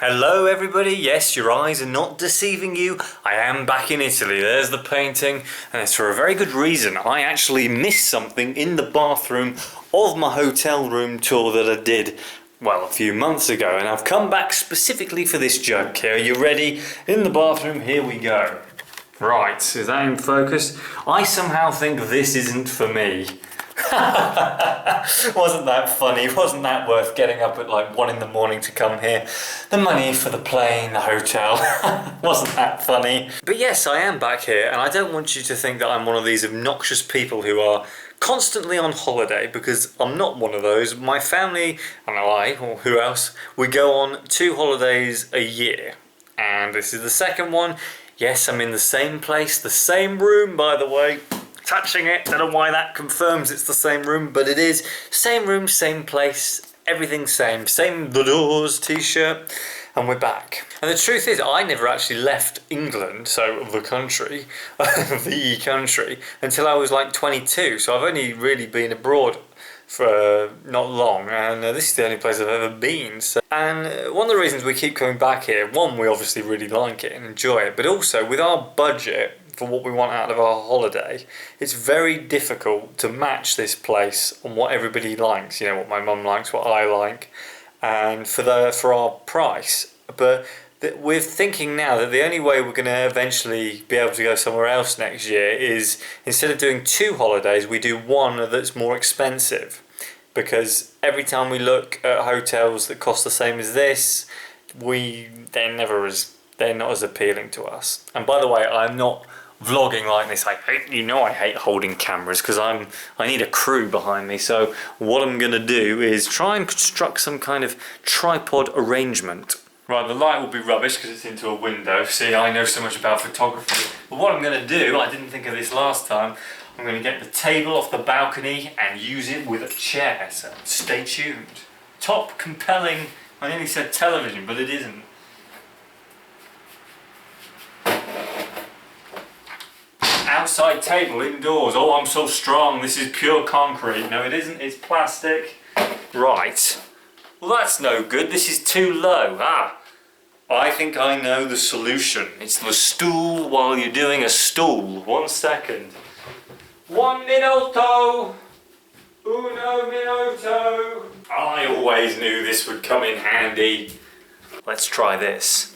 Hello everybody, yes, your eyes are not deceiving you. I am back in Italy, there's the painting, and it's for a very good reason. I actually missed something in the bathroom of my hotel room tour that I did, well, a few months ago, and I've come back specifically for this joke. Are you ready? In the bathroom, here we go. Right, is that in focus? I somehow think this isn't for me. Wasn't that funny? Wasn't that worth getting up at like 1 in the morning to come here? The money for the plane, the hotel. Wasn't that funny? But yes, I am back here, and I don't want you to think that I'm one of these obnoxious people who are constantly on holiday, because I'm not one of those. My family and I, or who else, we go on 2 holidays a year, and this is the second one. Yes, I'm in the same place, the same room, by the way. Touching it, don't know why that confirms it's the same room, but it is. Same room, same place, everything same. Same The Doors t-shirt, and we're back. And the truth is, I never actually left England, so the country, until I was like 22. So I've only really been abroad for not long, and this is the only place I've ever been. So, and one of the reasons we keep coming back here, one, we obviously really like it and enjoy it, but also with our budget for what we want out of our holiday, it's very difficult to match this place on what everybody likes. You know, what my mum likes, what I like, and for our price. But we're thinking now that the only way we're going to eventually be able to go somewhere else next year is, instead of doing 2 holidays, we do one that's more expensive. Because every time we look at hotels that cost the same as this, they're not as appealing to us. And by the way, I'm not vlogging like this. I hate holding cameras, because I need a crew behind me. So what I'm gonna do is try and construct some kind of tripod arrangement. Right, the light will be rubbish because it's into a window. See, I know so much about photography. But what I'm gonna do, I didn't think of this last time, I'm gonna get the table off the balcony and use it with a chair. So stay tuned. Top compelling, I nearly said television, but it isn't. Outside table, indoors. Oh, I'm so strong. This is pure concrete. No, it isn't. It's plastic. Right. Well, that's no good. This is too low. I think I know the solution. It's the stool while you're doing a stool. 1 second. 1 minuto. Uno minuto. I always knew this would come in handy. Let's try this.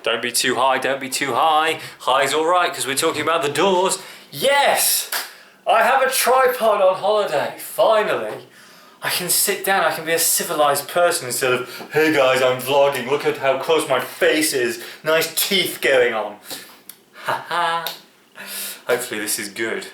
Don't be too high, don't be too high. High's alright, because we're talking about The Doors. Yes! I have a tripod on holiday, finally. I can sit down, I can be a civilised person instead of, hey guys, I'm vlogging, look at how close my face is. Nice teeth going on. Haha. Hopefully this is good.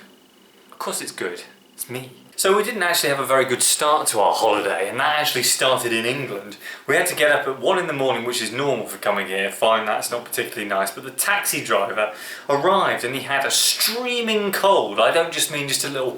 Of course it's good. It's me. So we didn't actually have a very good start to our holiday, and that actually started in England. We had to get up at 1 in the morning, which is normal for coming here. Fine, that's not particularly nice, but the taxi driver arrived and he had a streaming cold. I don't just mean just a little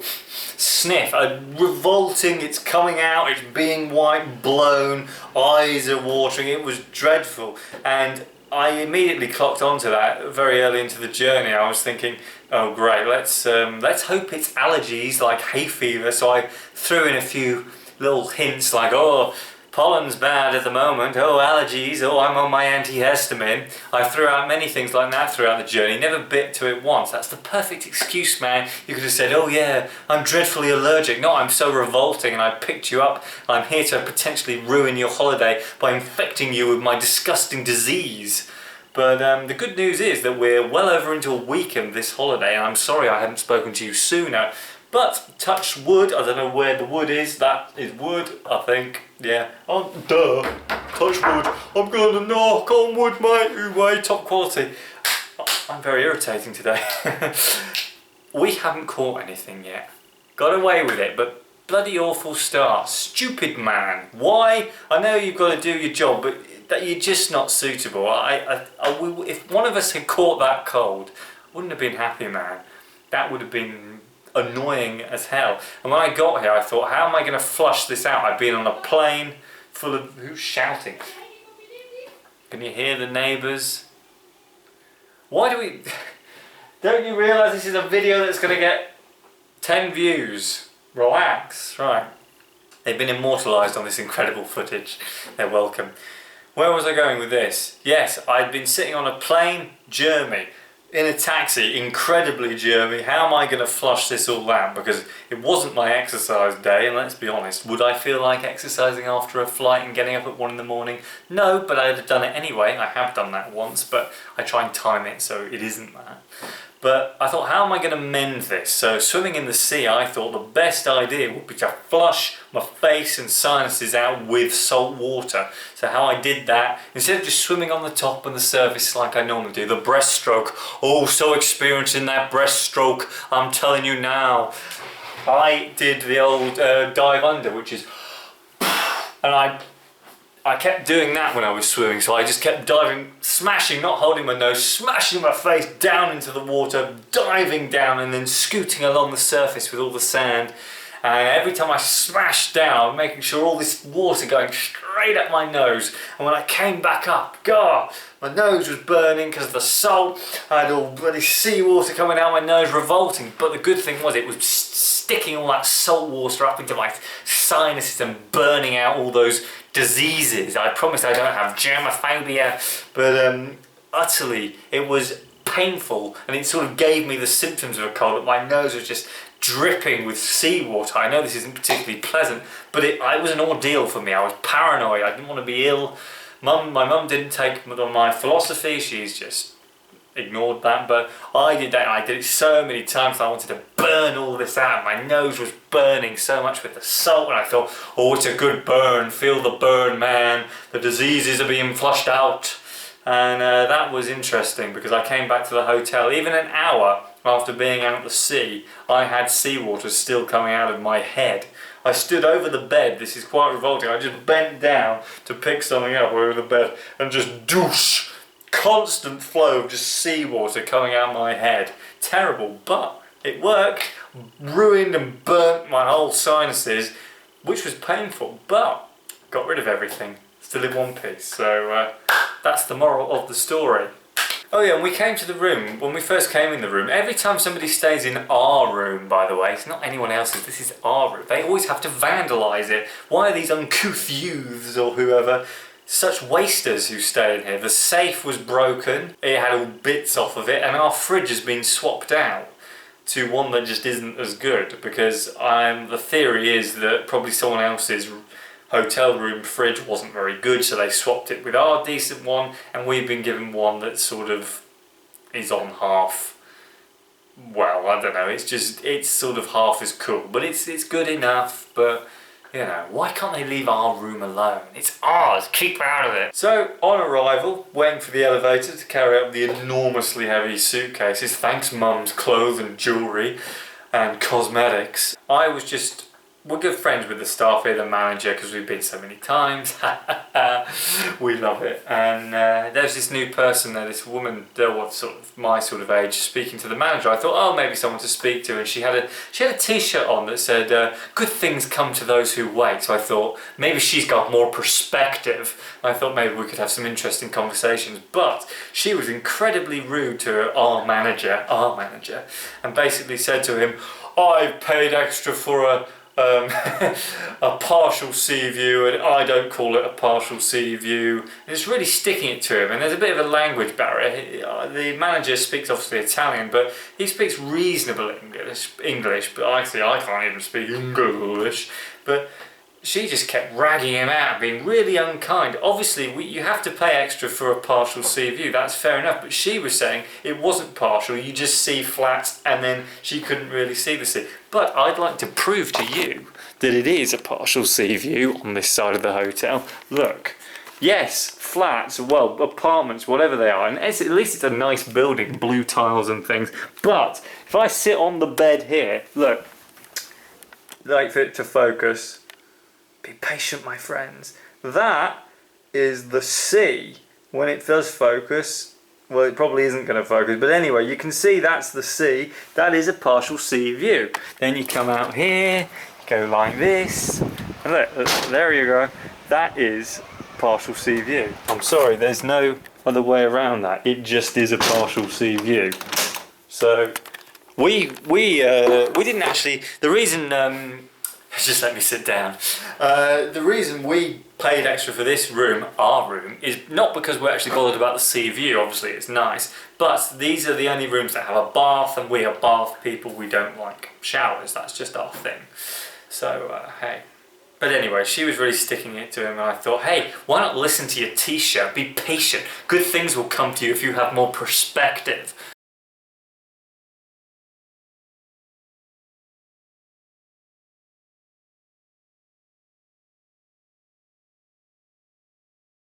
sniff, a revolting, it's coming out, it's being white, blown, eyes are watering, it was dreadful. And I immediately clocked onto that very early into the journey. I was thinking, oh great, let's hope it's allergies like hay fever. So I threw in a few little hints like, oh, pollen's bad at the moment, oh, allergies, oh, I'm on my antihistamine. I threw out many things like that throughout the journey, never bit to it once. That's the perfect excuse, man. You could have said, oh yeah, I'm dreadfully allergic. No, I'm so revolting and I picked you up. I'm here to potentially ruin your holiday by infecting you with my disgusting disease. But the good news is that we're well over into a week of this holiday, and I'm sorry I hadn't spoken to you sooner. But touch wood, I don't know where the wood is. That is wood, I think. Yeah. Oh, duh. Touch wood. I'm going to knock on wood, mate. Anyway, top quality. I'm very irritating today. We haven't caught anything yet. Got away with it, but bloody awful start. Stupid man. Why? I know you've got to do your job, but that you're just not suitable. If one of us had caught that cold, I wouldn't have been happy, man. That would have been annoying as hell. And when I got here, I thought, how am I going to flush this out? I've been on a plane full of... Who's shouting? Can you hear the neighbours? Why do we... Don't you realise this is a video that's going to get 10 views? Relax. Right. They've been immortalised on this incredible footage. They're welcome. where was I going with this? Yes, I'd been sitting on a plane, Germany, in a taxi, incredibly Germany. How am I going to flush this all out? Because it wasn't my exercise day, and let's be honest, would I feel like exercising after a flight and getting up at 1 in the morning? No, but I'd have done it anyway. I have done that once, but I try and time it so it isn't that. But I thought, how am I going to mend this? So swimming in the sea, I thought the best idea would be to flush my face and sinuses out with salt water. So how I did that, instead of just swimming on the top and the surface like I normally do, the breaststroke, oh, so experienced in that breaststroke, I'm telling you now. I did the old dive under, which is, and I kept doing that when I was swimming, so I just kept diving, smashing, not holding my nose, smashing my face down into the water, diving down and then scooting along the surface with all the sand. And every time I smashed down, making sure all this water going straight up my nose. And when I came back up, God, my nose was burning because of the salt. I had all bloody seawater coming out my nose, revolting. But the good thing was it was sticking all that salt water up into my sinuses and burning out all those diseases. I promise I don't have germophobia, but utterly, it was painful, and it sort of gave me the symptoms of a cold. My nose was just dripping with seawater. I know this isn't particularly pleasant, but it was an ordeal for me. I was paranoid. I didn't want to be ill. My mum didn't take my philosophy. She's just ignored that, but I did that. I did it so many times. I wanted to burn all this out. My nose was burning so much with the salt, and I thought, oh, it's a good burn. Feel the burn, man. The diseases are being flushed out. And that was interesting because I came back to the hotel, even an hour after being out at the sea, I had seawater still coming out of my head. I stood over the bed. This is quite revolting. I just bent down to pick something up over the bed and just douche. Constant flow of just seawater coming out my head. Terrible, but it worked. Ruined and burnt my whole sinuses, which was painful, but got rid of everything. Still in one piece. So that's the moral of the story. Oh yeah, and we came to the room, when we first came in the room, every time somebody stays in our room, by the way, it's not anyone else's, this is our room, they always have to vandalise it. Why are these uncouth youths or whoever such wasters who stay in here? The safe was broken, it had all bits off of it, and our fridge has been swapped out to one that just isn't as good, because the theory is that probably someone else's hotel room fridge wasn't very good, so they swapped it with our decent one, and we've been given one that sort of is on half. Well, I don't know, it's sort of half as cool, but it's good enough. But you know, why can't they leave our room alone? It's ours, keep out of it. So on arrival, waiting for the elevator to carry up the enormously heavy suitcases, thanks mum's clothes and jewellery and cosmetics, we're good friends with the staff here, the manager, because we've been so many times. We love it. And there's this new person there, this woman, my sort of age, speaking to the manager. I thought, oh, maybe someone to speak to, and she had a t-shirt on that said, "Good things come to those who wait." So I thought maybe she's got more perspective. I thought maybe we could have some interesting conversations. But she was incredibly rude to our manager, and basically said to him, "I've paid extra for a partial sea view, and I don't call it a partial sea view." And it's really sticking it to him, and there's a bit of a language barrier. The manager speaks obviously Italian, but he speaks reasonable English, but I can't even speak English. But she just kept ragging him out, being really unkind. Obviously, you have to pay extra for a partial sea view, that's fair enough, but she was saying it wasn't partial, you just see flat, and then she couldn't really see the sea. But I'd like to prove to you that it is a partial sea view on this side of the hotel. Look. Yes, flats, well, apartments, whatever they are, and at least it's a nice building, blue tiles and things. But if I sit on the bed here, look, like for it to focus. Be patient, my friends. That is the sea. When it does focus, well, it probably isn't going to focus, but anyway, you can see that's the sea. That is a partial sea view. Then you come out here, go like this, and look, there you go. That is partial sea view. I'm sorry, there's no other way around that. It just is a partial sea view. So we didn't actually. The reason just let me sit down. The reason we paid extra for this room, our room, is not because we're actually bothered about the sea view, obviously it's nice, but these are the only rooms that have a bath, and we are bath people, we don't like showers, that's just our thing. So, hey. But anyway, she was really sticking it to him, and I thought, hey, why not listen to your t-shirt, be patient, good things will come to you if you have more perspective.